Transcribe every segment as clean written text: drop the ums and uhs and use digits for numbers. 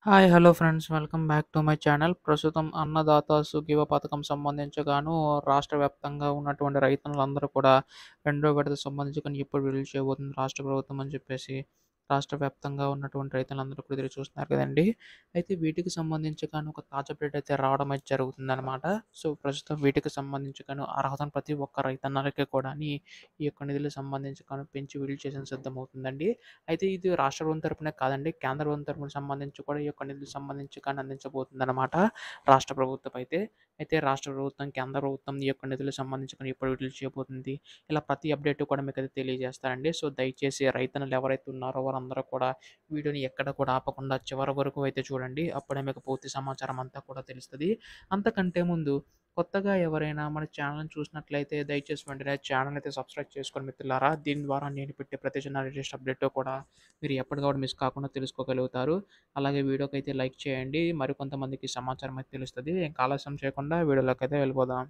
Hi hello friends welcome back to my channel. ప్రస్తుతం అన్నదాత సుఖీవ పథకం సంబంధించి రాష్ట్ర వ్యాప్తంగా ఉన్నటువంటి రైతులందరూ కూడా రెండో విడత సంబంధించి ఎప్పుడు రిలీజ్ చేయబోతుంది రాష్ట్ర ప్రభుత్వం అని చెప్పేసి రాష్ట్ర వ్యాప్తంగా ఉన్నటువంటి రైతులందరూ కూడా ఎదురు చూస్తున్నారు కదండి. అయితే వీటికి సంబంధించి ఒక తాజా అప్డేట్ అయితే రావడం అయితే జరుగుతుందన్నమాట. సో ప్రస్తుతం వీటికి సంబంధించి అర్హత ప్రతి ఒక్క రైతన్నలకి కూడా ఈ యొక్క నిధులకు సంబంధించి పెంచి విడుదల చేసిన సిద్ధమవుతుందండి. అయితే ఇది రాష్ట్ర ప్రభుత్వం తరపునే కాదండి, కేంద్ర ప్రభుత్వం తరపున సంబంధించి కూడా ఈ యొక్క నిధులకు సంబంధించి అందించబోతుందన్నమాట రాష్ట్ర ప్రభుత్వం అయితే. అయితే రాష్ట్ర ప్రభుత్వం, కేంద్ర ప్రభుత్వం ఈ యొక్క నిధులకు సంబంధించి ఎప్పుడు విడుదల చేయబోతుంది, ఇలా ప్రతి అప్డేట్ కూడా మీకైతే తెలియజేస్తానండి. సో దయచేసి రైతన్నలు ఎవరైతే ఉన్నారో వారందరూ కూడా వీడియోని ఎక్కడ కూడా ఆపకుండా చివరి వరకు అయితే చూడండి. అప్పుడే మీకు పూర్తి సమాచారం అంతా కూడా తెలుస్తది. అంతకంటే ముందు కొత్తగా ఎవరైనా మన ఛానల్‌ని చూసినట్లయితే దయచేసి వెంటనే ఛానల్ అయితే సబ్స్క్రైబ్ చేసుకోండి మిత్రులారా. దీని ద్వారా నేను పెట్టే ప్రతి చిన్న లేటెస్ట్ అప్డేట్ కూడా మీరు ఎప్పటికప్పుడు మిస్ కాకుండా తెలుసుకోగలుగుతారు. అలాగే వీడియోకైతే లైక్ చేయండి. మరికొంతమందికి సమాచారం అయితే తెలుస్తది. ఇంకా ఆలస్యం చేయకుండా వీడియోలోకైతే వెళ్ళిపోదాం.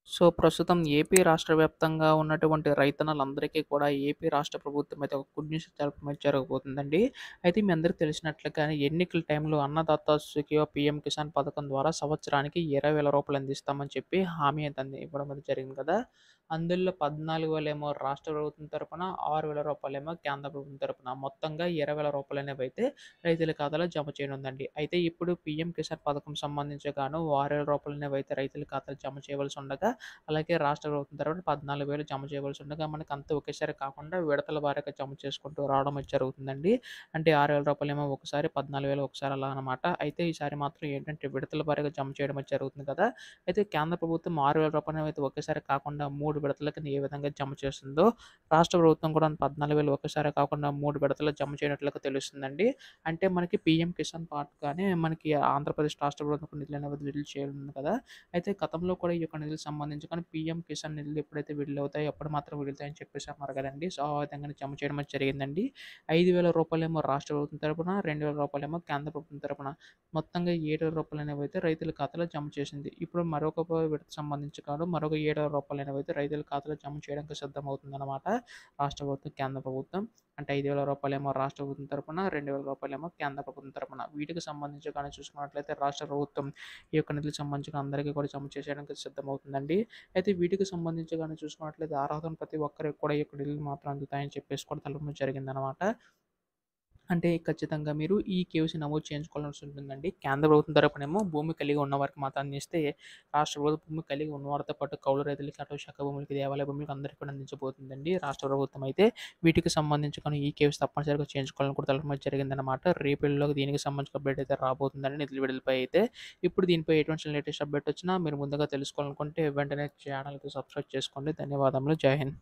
సో, ప్రస్తుతం ఏపీ రాష్ట్ర వ్యాప్తంగా ఉన్నటువంటి రైతన్నలందరికీ కూడా ఏపీ రాష్ట్ర ప్రభుత్వం అయితే ఒక గుడ్ న్యూస్ చెప్పడం అయితే జరగబోతుందండి. అయితే మీ అందరికి తెలిసినట్లుగానే ఎన్నికల టైంలో అన్నదాత సుఖీవ పీఎం కిసాన్ పథకం ద్వారా సంవత్సరానికి రూ. 20,000 అందిస్తామని చెప్పి హామీ అయితే ఇవ్వడం అయితే జరిగింది కదా! అందులో 14,000 ఏమో రాష్ట్ర ప్రభుత్వం తరపున, రూ. 6,000 ఏమో కేంద్ర ప్రభుత్వం తరపున, మొత్తంగా రూ. 20,000 అనేవైతే రైతుల ఖాతాలో జమ చేయనుందండి. అయితే ఇప్పుడు పీఎం కిసాన్ పథకం సంబంధించి గాను రూ. 6,000 అనేవైతే రైతుల ఖాతాలో జమ చేయవలసి ఉండగా, అలాగే రాష్ట్ర ప్రభుత్వం తరపున 14,000 జమ చేయవలసి ఉండగా మనకు అంతా ఒకేసారి కాకుండా విడతల వారీగా జమ చేసుకుంటూ రావడం అయితే జరుగుతుందండి. అంటే రూ. 6,000 ఏమో ఒకసారి, 14,000 ఒకసారి అలా అనమాట. అయితే ఈసారి మాత్రం ఏంటంటే విడతల వారీగా జమ చేయడం అయితే జరుగుతుంది కదా! అయితే కేంద్ర ప్రభుత్వం రూ. 6,000 అయితే ఒకేసారి కాకుండా 3 విడతల కింద ఏ విధంగా జమ చేస్తుందో, రాష్ట్ర ప్రభుత్వం కూడా 14,000 ఒకేసారి కాకుండా 3 విడతల్లో జమ చేయనట్లుగా తెలుస్తుందండి. అంటే మనకి పీఎం కిసాన్ పాటుగానే మనకి ఆంధ్రప్రదేశ్ రాష్ట్ర ప్రభుత్వం నిధులనేవి విడుదల చేయనుంది కదా! అయితే గతంలో కూడా ఈ యొక్క నిధులకు సంబంధించి పీఎం కిసాన్ నిధులు ఎప్పుడైతే విడుదలవుతాయో అప్పుడు మాత్రం విడుదలవుతాయని చెప్పేసి అన్నారు కదండీ. సో, ఆ విధంగానే జమ చేయడం అయితే జరిగిందండి. రూ. 5,000 రాష్ట్ర ప్రభుత్వం తరపున, రూ. 2,000 కేంద్ర ప్రభుత్వం తరపున, మొత్తంగా రూ. 7,000 అనేవైతే రైతుల ఖాతాలో జమ చేసింది. ఇప్పుడు మరొక విడత సంబంధించి మరొక రూ. 7,000 అనేవైతే రైతుల ఖాతాలో జమ చేయడానికి సిద్ధమవుతుందన్నమాట రాష్ట్ర ప్రభుత్వం, కేంద్ర ప్రభుత్వం. అంటే రూ. 5,000 ఏమో రాష్ట్ర ప్రభుత్వం తరపున, రూ. 2,000 ఏమో కేంద్ర ప్రభుత్వం తరపున. వీటికి సంబంధించి చూసుకున్నట్లయితే రాష్ట్ర ప్రభుత్వం ఈ యొక్క నిధులకు సంబంధించిన అందరికీ కూడా జమ చేసేయడానికి సిద్ధమవుతుందండి. అయితే వీటికి సంబంధించి చూసుకున్నట్లయితే అర్హత ఉన్న ప్రతి ఒక్కరికి కూడా ఈ యొక్క నిధులు మాత్రం అందుతాయని చెప్పేసి కూడా తెలపడం జరిగిందనమాట. అంటే ఖచ్చితంగా మీరు ఈ కేవైసీ నమోదు చేయించుకోవాల్సి ఉంటుందండి. కేంద్ర ప్రభుత్వం తరపునేమో భూమి కలిగి ఉన్న వారికి మాత్రం అందిస్తే, రాష్ట్ర ప్రభుత్వం భూమి కలిగి ఉన్నవారితో పాటు కౌలు రైతులకి, అటవీ శాఖ భూములకి, దేవాలయ భూములకి అందరికీ కూడా అందించబోతుందండి రాష్ట్ర ప్రభుత్వం అయితే. వీటికి సంబంధించి ఈ కేవైసీ తప్పనిసరిగా చేయించుకోవాలని కూడా తెలపడం జరిగిందనమాట. రేపటిలోగా దీనికి సంబంధించిన అప్డేట్ అయితే రాబోతుందండి నిధుల విడుదలపై అయితే. ఇప్పుడు దీనిపై ఎటువంటి లేటెస్ట్ అప్డేట్ వచ్చినా మీరు ముందుగా తెలుసుకోవాలనుకుంటే వెంటనే ఛానల్‌కి సబ్స్క్రైబ్ చేసుకోండి. ధన్యవాదములు. జై హింద్.